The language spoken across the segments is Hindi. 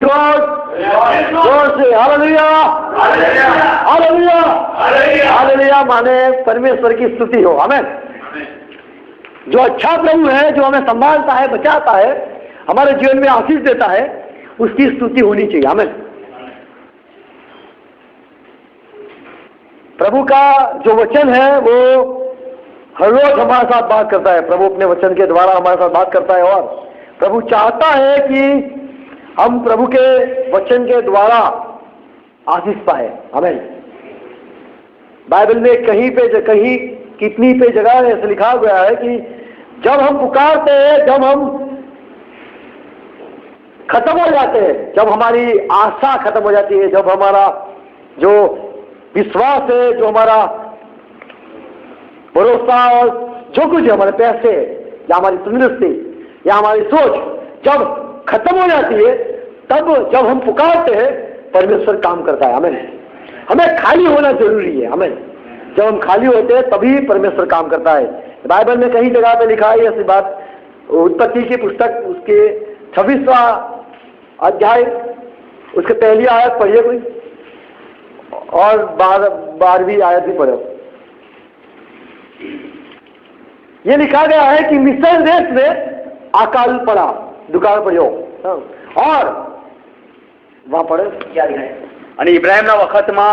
गॉड, जोर से हालेलुया, हालेलुया, हालेलुया माने परमेश्वर की स्तुति हो। आमीन। जो अच्छा प्रभु है, जो हमें संभालता है, बचाता है, हमारे जीवन में आशीष देता है, उसकी स्तुति होनी चाहिए। आमीन। प्रभु का जो वचन है वो हर रोज हमारे साथ बात करता है। प्रभु अपने वचन के द्वारा हमारे साथ बात करता है और प्रभु चाहता है कि हम प्रभु के वचन के द्वारा आशीष पाए। आमीन। बाइबल में कहीं कितनी पे जगह ऐसे लिखा गया है कि जब हम पुकारते हैं, जब हम खत्म हो जाते हैं, जब हमारी आशा खत्म हो जाती है, जब हमारा जो विश्वास है, जो हमारा भरोसा और जो कुछ है, हमारे पैसे या हमारी तंदुरुस्ती या हमारी सोच जब खत्म हो जाती है, तब जब हम पुकारते हैं परमेश्वर काम करता है। हमें खाली होना जरूरी है। हमें जब हम खाली होते हैं तभी परमेश्वर काम करता है। बाइबल में कई जगह पे लिखा है ऐसी बात। उत्पत्ति की पुस्तक उसके 26वां अध्याय उसके पहली आयत पढ़िए कोई, और 12वीं आयत भी पढ़ो। ये लिखा गया है कि मिस्र देश में अकाल पड़ा, दुकाळ पड़्यो, और वहां पढ़े क्या लिखा है? અને ઇબ્રાહિમના વખતમાં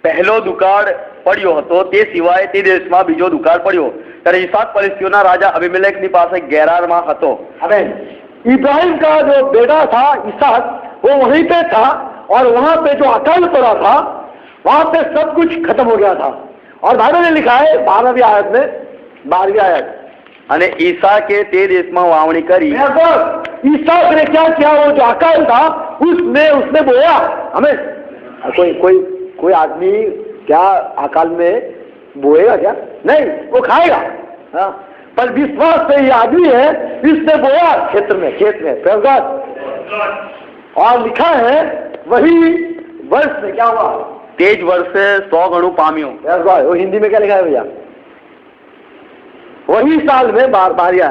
પહેલો દુકાળ પડ્યો હતો, તે સિવાય તે દેશમાં બીજો દુકાળ પડ્યો। ત્યારે ઈસાક ફલિસ્તીઓના રાજા અબીમેલેકની પાસે ગેરારમાં હતો। आमीन। इब्राहिम का जो बेटा था इसहाक, वो वहीं पे था, और वहां पे जो अकाल पड़ा था वहां पे सब कुछ खत्म हो गया था। और बाइबल ने लिखा है 12वीं आयत में, 12वीं आयत, અને ઈસાકે તે દેશમાં વાવણી કરી। इसहाक ने क्या किया? वो जो अकाल था उसने बोया। हमें कोई आदमी क्या अकाल में बोएगा क्या? नहीं, वो खाएगा। हाँ, पर विश्वास से ये आदमी है, इसने बोया खेत में प्रभु। और लिखा है वही वर्ष में क्या हुआ? तेज वर्षे 100 गणु पाम्यो। वो हिंदी में क्या लिखा है भैया? वही साल में 12 आया।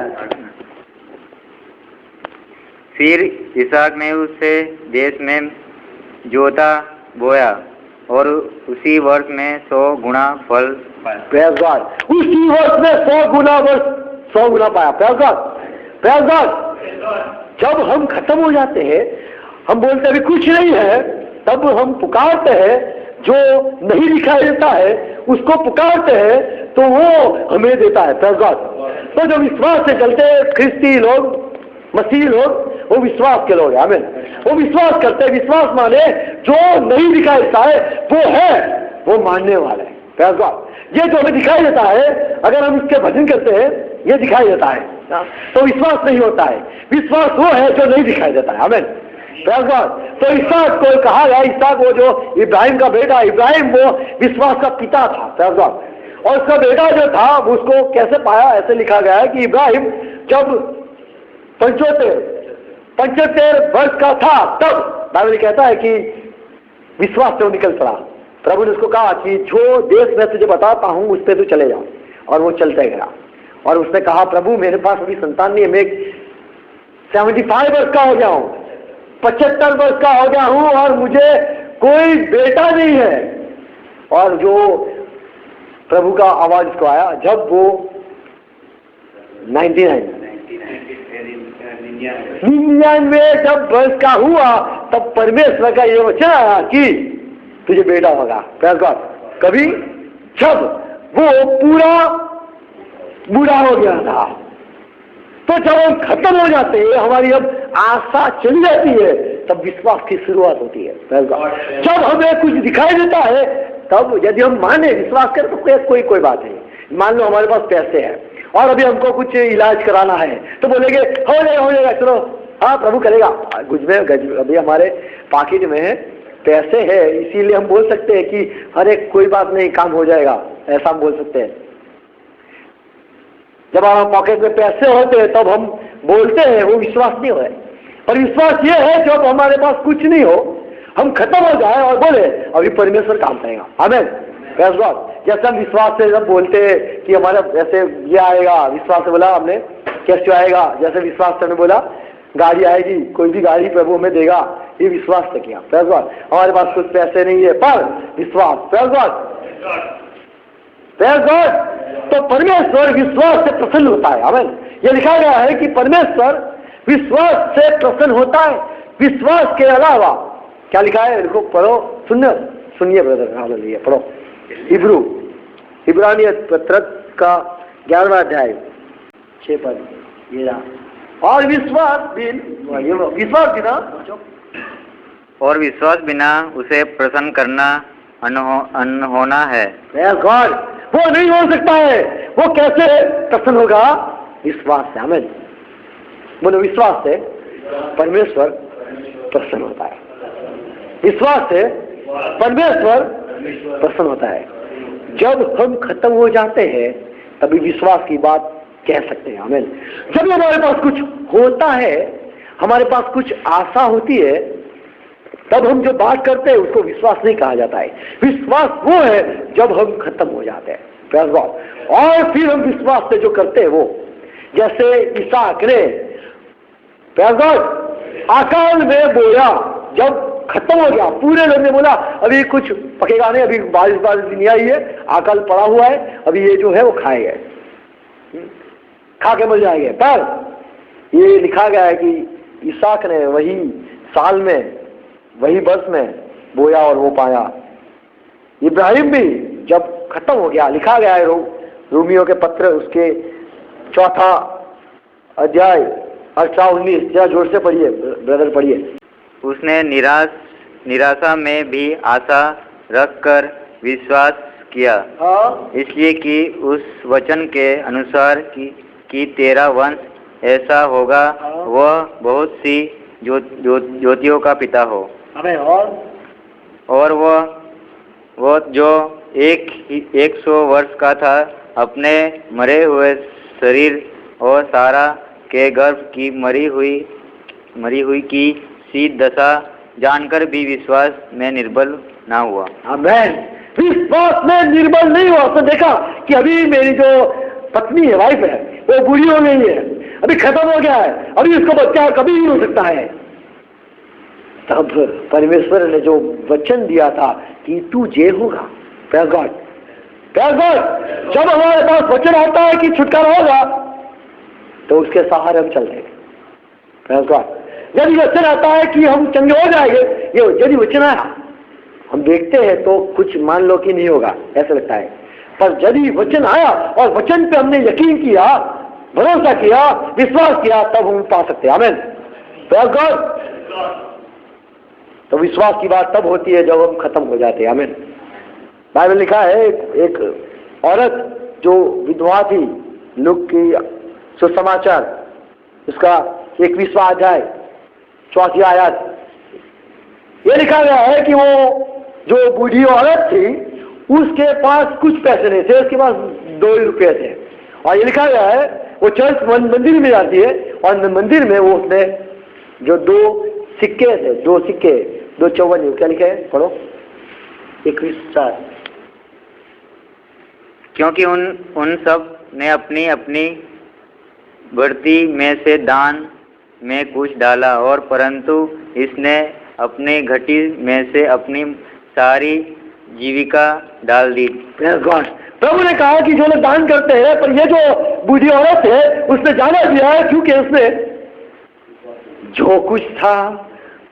फिर इसहाक ने उसे देश में जोता बोया और उसी वर्ष में 100 गुना फल पाया। उसी वर्ष में 100 गुना पाया। Praise God. जब हम खत्म हो जाते हैं, हम बोलते अभी कुछ नहीं है, तब हम पुकारते हैं, जो नहीं दिखाई देता है उसको पुकारते हैं तो वो हमें देता है। Praise God. तो जो विश्वास से चलते हैं ख्रिस्ती लोग, मसीह लोग, वो विश्वास के लोग हैं। आमीन। वो विश्वास करते हैं। विश्वास माने जो नहीं दिखाई देता है वो है, वो मानने वाले हैं। Praise God. ये जो हमें दिखाई देता है, अगर हम इसके भजन करते हैं, ये दिखाई देता है, तो विश्वास नहीं होता है। विश्वास वो है जो नहीं दिखाई देता है। आमीन। Praise God. तो इसहाक को कहा गया, इसहाक वो जो इब्राहिम का बेटा, इब्राहिम वो विश्वास का पिता था। Praise God. और उसका बेटा जो था उसको कैसे पाया? ऐसे लिखा गया है कि इब्राहिम जब 75 वर्ष का था, तब बाइबल कहता है कि विश्वास से वो निकल पड़ा। प्रभु ने उसको कहा कि जो देश मैं तुझे बताता हूं उस पे तू चले जा, और वो चलते गया। और उसने कहा प्रभु मेरे पास अभी संतान नहीं है, मैं 75 वर्ष का हो गया हूं, 75 वर्ष का हो गया हूं, और मुझे कोई बेटा नहीं है। और जो प्रभु का आवाज को आया जब वो 99 जब वर्ष का हुआ, तब परमेश्वर का ये वचन आया कि तुझे बेटा होगा। Praise God. कभी जब वो पूरा बूढ़ा हो गया था, तो जब हम खत्म हो जाते हैं, हमारी अब आशा चली जाती है, तब विश्वास की शुरुआत होती है। Praise God. जब हमें कुछ दिखाई देता है, तब यदि हम माने, विश्वास करें, तो कोई बात नहीं। मान लो हमारे पास पैसे हैं और अभी हमको कुछ इलाज कराना है, तो बोलेंगे हो जाएगा, चलो हाँ प्रभु करेगा। अभी हमारे पॉकेट में पैसे है, इसीलिए हम बोल सकते हैं कि अरे कोई बात नहीं, काम हो जाएगा, ऐसा हम बोल सकते हैं। जब हमारे पॉकेट में पैसे होते हैं तब हम बोलते हैं, वो विश्वास नहीं हो। और विश्वास ये है जब हमारे पास कुछ नहीं हो, हम खत्म हो जाए और बोले अभी परमेश्वर काम करेगा। आमीन। Praise God. जैसे हम विश्वास से जब बोलते हैं कि हमारा ऐसे ये आएगा, विश्वास से बोला हमने कैसे आएगा, जैसे विश्वास से हमने बोला गाड़ी आएगी, कोई भी गाड़ी प्रभु हमें देगा, ये विश्वास से किया। Praise God. हमारे पास कुछ पैसे नहीं है पर विश्वास। Praise God, praise God. तो परमेश्वर विश्वास से प्रसन्न होता है। आमीन। ये लिखा गया है कि परमेश्वर विश्वास से प्रसन्न होता है। विश्वास के अलावा क्या लिखा है? देखो, पढ़ो, सुनिए ब्रदर, हालेलुया। पढ़ो इब्रानिय पत्र का 11वां अध्याय 6 पद। ये रहा। और विश्वास बिना और विश्वास बिना उसे प्रसन्न करना अनहोना है। गॉड, वो नहीं हो सकता है। वो कैसे प्रसन्न होगा? विश्वास से। आमीन। बोलो, विश्वास से परमेश्वर प्रसन्न होता है। विश्वास से परमेश्वर प्रसन्न होता है। जब हम खत्म हो जाते हैं तभी विश्वास की बात कह सकते हैं। आमीन। जब हमारे पास कुछ होता है, हमारे पास कुछ आशा होती है, तब हम जो बात करते हैं उसको विश्वास नहीं कहा जाता है। विश्वास वो है जब हम खत्म हो जाते हैं। Praise God. और फिर हम विश्वास से जो करते हैं वो, जैसे इसहाक ने, प्रेज़ गॉड, अकाल में बोया। जब खत्म हो गया, पूरे लोग ने बोला अभी कुछ पकेगा नहीं, अभी बारिश नहीं आई है, अकाल पड़ा हुआ है, अभी ये जो है वो खाएंगे, खा के मर जाएंगे। पर ये लिखा गया है कि इसहाक ने वही साल में, वही वर्ष में बोया और वो पाया। इब्राहिम भी जब खत्म हो गया, लिखा गया है रोमियो के पत्र उसके 4 अध्याय 18-19, जरा जोर से पढ़िए ब्रदर, पढ़िए। उसने निराशा में भी आशा रखकर विश्वास किया, इसलिए कि उस वचन के अनुसार कि तेरा वंश ऐसा होगा, वह बहुत सी ज्योतियों का पिता हो। और वह जो 100 वर्ष का था, अपने मरे हुए शरीर और सारा के गर्भ की मरी हुई की सी दशा जानकर भी विश्वास में निर्बल ना हुआ। आमीन। विश्वास में निर्बल नहीं हुआ। तो देखा कि अभी मेरी जो पत्नी है, वाइफ है, वो बुरी हो गई है, अभी खत्म हो गया है, अभी उसको बच्चा कभी नहीं हो सकता है। तब परमेश्वर ने जो वचन दिया था कि तू जे होगा। Praise God, praise God. जब हमारे पास वचन आता है कि छुटकारा होगा तो उसके सहारे हम चलते हैं। Praise God. यदि वचन आता है कि हम चंगे हो जाएंगे, ये यदि वचन आया, हम देखते हैं तो कुछ मान लो कि नहीं होगा, ऐसा लगता है। पर यदि वचन आया और वचन पे हमने यकीन किया, भरोसा किया, विश्वास किया, तब हम पा सकते हैं। आमीन। Praise God. तो विश्वास की बात तब होती है जब हम खत्म हो जाते हैं। आमीन। बाइबल लिखा है, एक औरत जो विधवा थी, लूक की सुसमाचार उसका 21वां अध्याय 4 आयत, ये लिखा गया है कि वो जो बूढ़ी औरत थी, उसके पास कुछ पैसे नहीं थे, उसके पास 2 रुपये थे। और ये लिखा गया है वो चर्च मंदिर में जाती है और मंदिर में वो उसने जो 2 सिक्के थे, 2 सिक्के, 2 चौवन, क्या लिखा है? पढ़ो 21:4। क्योंकि उन सब ने अपनी अपनी बढ़ती में से दान में कुछ डाला, और परंतु इसने अपनी घटी में से अपनी सारी जीविका डाल दी। प्रभु ने कहा कि जो लोग दान करते हैं, पर ये जो बूढ़ी औरत है उसने जाना दिया है, क्योंकि उसने जो कुछ था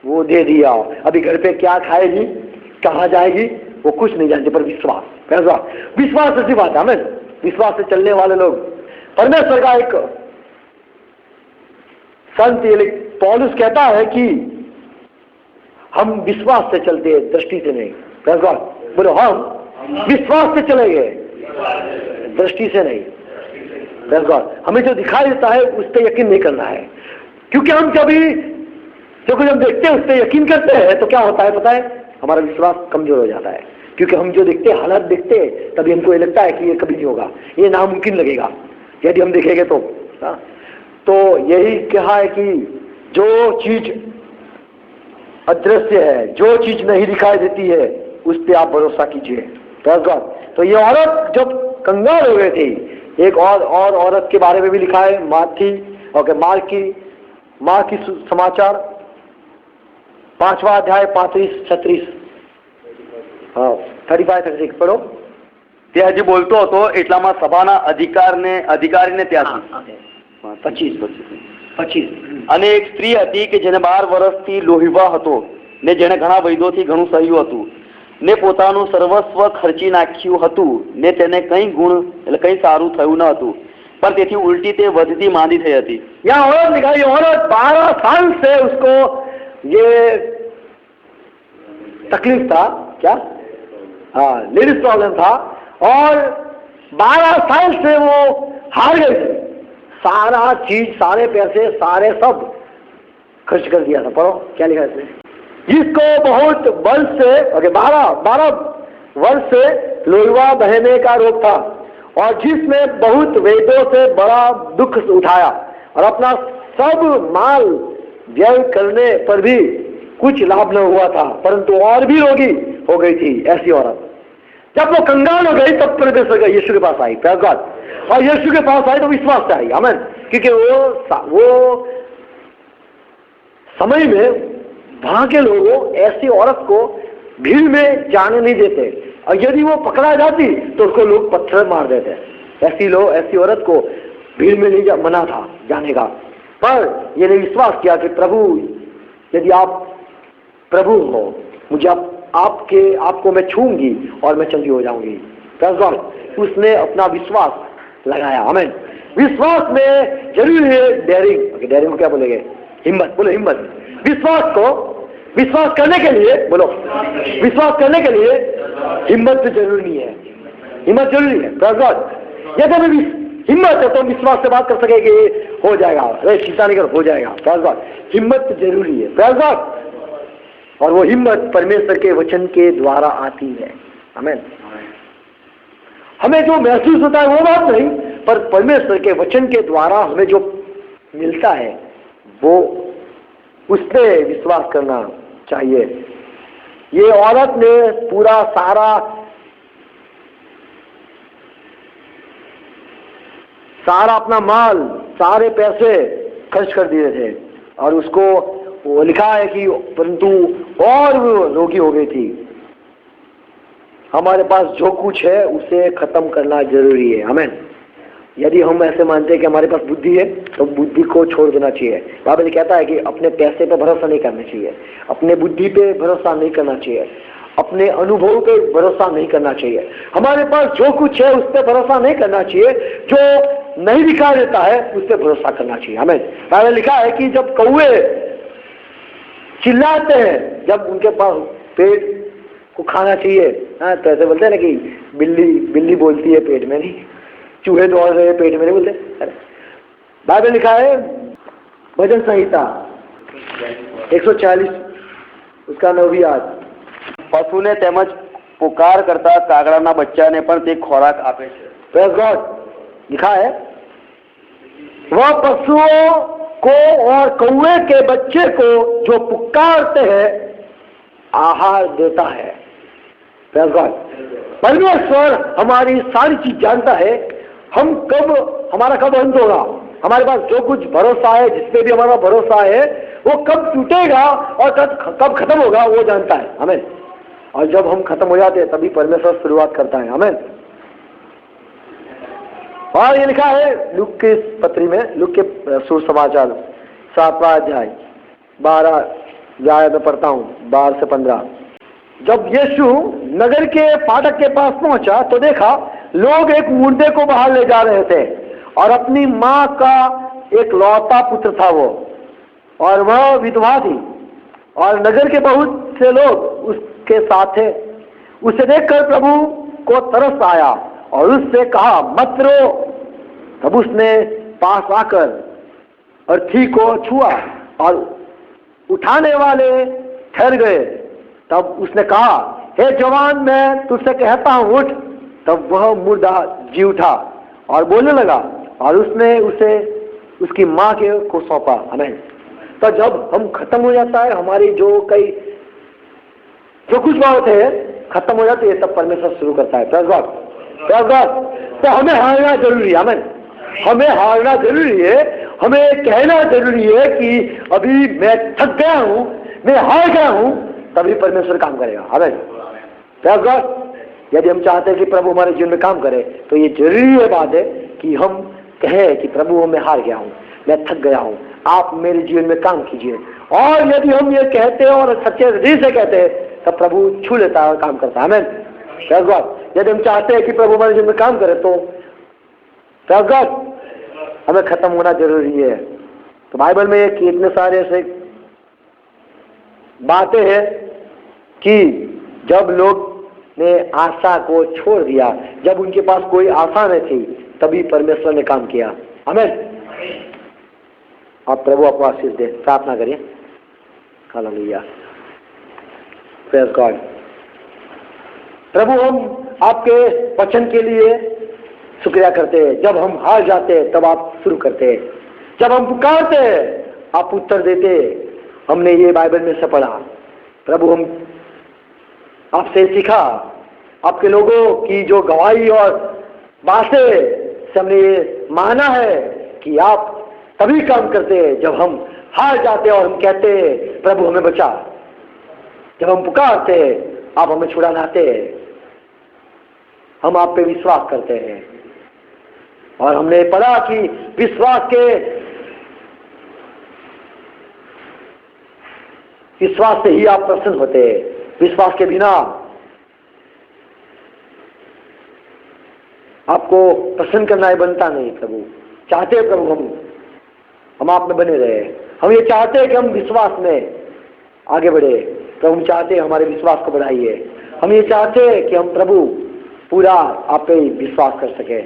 वो दे दिया। अभी घर पे क्या खाएगी, कहाँ जाएगी, वो कुछ नहीं जानते, पर विश्वास, विश्वास ऐसी बात है। हमें विश्वास से चलने वाले लोग, परमेश्वर का एक संत पौलुस कहता है कि हम विश्वास से चलते हैं, दृष्टि से नहीं। बोलो, हम विश्वास से चलेंगे, दृष्टि से नहीं। हमें जो दिखाई देता है उस पर यकीन नहीं करना है, क्योंकि हम कभी जो कुछ हम देखते हैं उस पर यकीन करते हैं तो क्या होता है पता है? हमारा विश्वास कमजोर हो जाता है, क्योंकि हम जो देखते हैं, हालात देखते हैं, तभी हमको ये लगता है कि ये कभी नहीं होगा, ये नामुमकिन लगेगा यदि हम देखेंगे तो। तो यही कहा है कि जो चीज अदृश्य है, जो चीज नहीं दिखाई देती है, उस पर आप भरोसा कीजिए। तो ये औरत जब कंगाल हो गई थी, एक और औरत के बारे में भी लिखा है, मार्क की समाचार 5वां अध्याय 35-36, हाँ 35-36 पढ़ो। તે હજી બોલતો હતો એટલામાં સભાના અધિકારીને ત્યાં 25 અને એક સ્ત્રી હતી કે જેને 12 વર્ષથી લોહીવા હતો ને જેણે ઘણા વૈદ્યોથી ઘણું સહ્યું હતું ને પોતાનું સર્વસ્વ ખર્ચી નાખ્યું હતું ને તેને કંઈ ગુણ એટલે કંઈ સારું થયું ન હતું, પણ તેથી ઉલટી તે વધતી માંદી થઈ હતી. यहाँ औरत निकाली, औरत 12 साल से उसको ये तकलीफ था, क्या, हाँ लेडीज प्रॉब्लम था, और 12 साल से वो हार गई थी, सारा चीज, सारे पैसे, सारे सब खर्च कर दिया था। पढ़ो क्या लिखा है इसमें। जिसको बहुत वर्ष से 12 वर्ष से लोहिवा बहने का रोग था, और जिसने बहुत वेदों से बड़ा दुख उठाया और अपना सब माल व्यय करने पर भी कुछ लाभ न हुआ था, परंतु और भी रोगी हो गई थी ऐसी औरत। जब वो कंगाल हो गई तब परमेश्वर यीशु के पास आई, प्रेज़ गॉड, और यीशु के पास आई तो विश्वास से आई, आमीन, क्योंकि वो समय में वहां के लोगों ऐसी औरत को भीड़ में जाने नहीं देते, और यदि वो पकड़ा जाती तो उसको लोग पत्थर मार देते। ऐसी औरत को भीड़ में नहीं मना था जाने का, पर ये ने विश्वास किया कि प्रभु, यदि आप प्रभु हो, मुझे आपको मैं छूंगी और मैं चंगी हो जाऊंगी। प्रेज़ गॉड, उसने अपना विश्वास लगाया, आमीन। विश्वास में जरूर है डेयरिंग, डेयरिंग को क्या बोलेंगे, हिम्मत, बोलो हिम्मत। विश्वास करने के लिए, बोलो विश्वास करने के लिए हिम्मत जरूरी है, हिम्मत जरूरी है। प्रेज़ गॉड, यदि हमें हिम्मत है तो विश्वास से बात कर सकेंगे, हो जाएगा, अरे चिंता नहीं कर, हो जाएगा। प्रेज़ गॉड, हिम्मत जरूरी है। प्रेज़ गॉड, और वो हिम्मत परमेश्वर के वचन के द्वारा आती है, आमीन। हमें जो महसूस होता है वो बात नहीं, पर परमेश्वर के वचन के द्वारा हमें जो मिलता है वो उस पे विश्वास करना चाहिए। ये औरत ने पूरा सारा अपना माल, सारे पैसे खर्च कर दिए थे, और उसको वो लिखा है कि परंतु और वो रोगी हो गई थी। हमारे पास जो कुछ है उसे खत्म करना जरूरी है, आमीन। यदि हम ऐसे मानते हैं कि हमारे पास बुद्धि है तो बुद्धि को छोड़ देना चाहिए। बाइबल कहता है कि अपने पैसे पे भरोसा नहीं करना चाहिए, अपने बुद्धि पे भरोसा नहीं करना चाहिए, अपने अनुभव पे भरोसा नहीं करना चाहिए। हमारे पास जो कुछ है उस पर भरोसा नहीं करना चाहिए, जो नहीं दिखा देता है उस पर भरोसा करना चाहिए, आमीन। बाइबल लिखा है कि जब कौवे चिल्लाते हैं, जब उनके पास पेट को खाना चाहिए, हाँ, तो ऐसे बोलते हैं ना कि बिल्ली बोलती है पेट में नहीं, चूहे दौड़ रहे हैं पेट में नहीं बोलते। बाइबल लिखा है भजन संहिता 140 उसका 9वीं आयत, પશુને તેમજ પુકાર કરતા કાગડાના બચ્ચાને પણ તે ખોરાક આપે છે। प्रेज़ गॉड, लिखा है वह पशुओं को और कौवे के बच्चे को जो पुकारते हैं आहार देता है। प्रेज़ गॉड, परमेश्वर हमारी सारी चीज जानता है, हमारा कब अंत होगा, हमारे पास जो कुछ भरोसा है, जिसपे भी हमारा भरोसा है, वो कब टूटेगा और कब खत्म होगा वो जानता है, आमीन। और जब हम खत्म हो जाते हैं तभी परमेश्वर शुरुआत करता है, आमीन। और ये लिखा है लूक की पत्री में, लूक के सुसमाचार 7वां अध्याय 12 में पढ़ता हूँ 12 से 15। जब यीशु नगर के फाटक के पास पहुंचा तो देखा लोग एक मुर्दे को बाहर ले जा रहे थे, और अपनी माँ का एक लौता पुत्र था वो, और वह विधवा थी, और नगर के बहुत से लोग उसके साथ थे। उसे देखकर प्रभु को तरस आया और उससे कहा मत रो। तब उसने पास आकर अर्थी को छुआ और उठाने वाले ठहर गए। तब उसने कहा हे जवान, मैं तुझसे कहता हूँ उठ। तब वह मुर्दा जी उठा और बोलने लगा, और उसने उसे उसकी माँ के को सौंपा, आमीन। तो जब हम खत्म हो जाता है, हमारी जो कुछ बात है खत्म हो जाती है, तब परमेश्वर शुरू करता है। Praise God, praise God. तो हमें हारना जरूरी है, आमीन। हमें हारना जरूरी है, हमें कहना जरूरी है कि अभी मैं थक गया हूँ, मैं हार गया हूं, तभी परमेश्वर काम करेगा। आमीन। Praise God. यदि हम चाहते हैं कि प्रभु हमारे जीवन में काम करे, तो ये जरूरी है बात है कि हम कहें कि प्रभु मैं हार गया हूं, मैं थक गया हूं, आप मेरे जीवन में काम कीजिए। और यदि हम ये कहते हैं और सच्चे हृदय से कहते हैं, तब प्रभु छू लेता है और काम करता है। आमीन। Praise God. यदि हम चाहते हैं कि प्रभु हमारे जीवन में काम करे, तो प्रेज़ गॉड हमें खत्म होना जरूरी है। तो बाइबल में कितने सारे ऐसे बातें हैं कि जब लोग ने आशा को छोड़ दिया, जब उनके पास कोई आशा नहीं थी, तभी परमेश्वर ने काम किया। आमीन। आप प्रभु आपको आशीष दे। प्रार्थना करिए। हालेलुया। Praise God. प्रभु हम आपके वचन के लिए शुक्रिया करते हैं। जब हम हार जाते हैं, तब आप शुरू करते हैं। जब हम पुकारते हैं, आप उत्तर देते हैं। हमने ये बाइबल में से पढ़ा। प्रभु हम आपसे सीखा, आपके लोगों की जो गवाही और बातें से हमने ये माना है कि आप तभी काम करते हैं जब हम हार जाते हैं और हम कहते हैं प्रभु हमें बचा। जब हम पुकारते हैं, आप हमें छुड़ा लाते हैं। हम आप पे विश्वास करते हैं और हमने पढ़ा कि विश्वास से ही आप प्रसन्न होते हैं। विश्वास के बिना आपको प्रसन्न करना ही बनता नहीं। प्रभु चाहते हैं प्रभु हम आप में बने रहे। हम ये चाहते हैं कि हम विश्वास में आगे बढ़े। प्रभु हम चाहते हैं हमारे विश्वास को बढ़ाइए। हम ये चाहते हैं कि हम प्रभु पूरा आप पे विश्वास कर सके।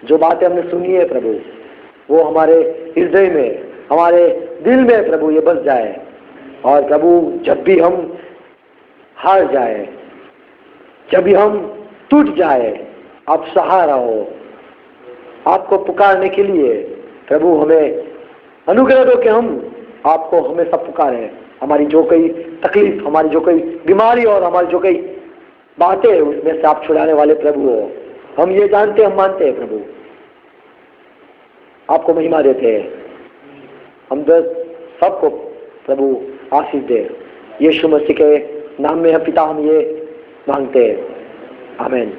जो बातें हमने सुनी है प्रभु, वो हमारे हृदय में, हमारे दिल में प्रभु ये बस जाए। और प्रभु जब भी हम हार जाए, जब भी हम टूट जाए, आप सहारा हो। आपको पुकारने के लिए प्रभु हमें अनुग्रह दो कि हम आपको हमेशा पुकारें। हमारी जो कोई तकलीफ, हमारी जो कोई बीमारी और हमारी जो कोई बातें, उसमें से आप छुड़ाने वाले प्रभु हो। हम ये जानते, हम मानते हैं प्रभु। आपको महिमा देते हैं। हम सबको प्रभु आशीष दे। यीशु मसीह के नाम में है पिता, हम ये मांगते हैं। आमीन।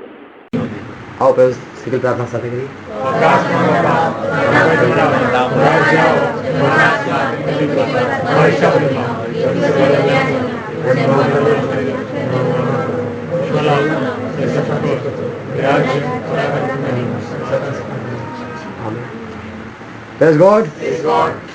आओ पे सीधी प्रार्थना साथ करिए। Praise God.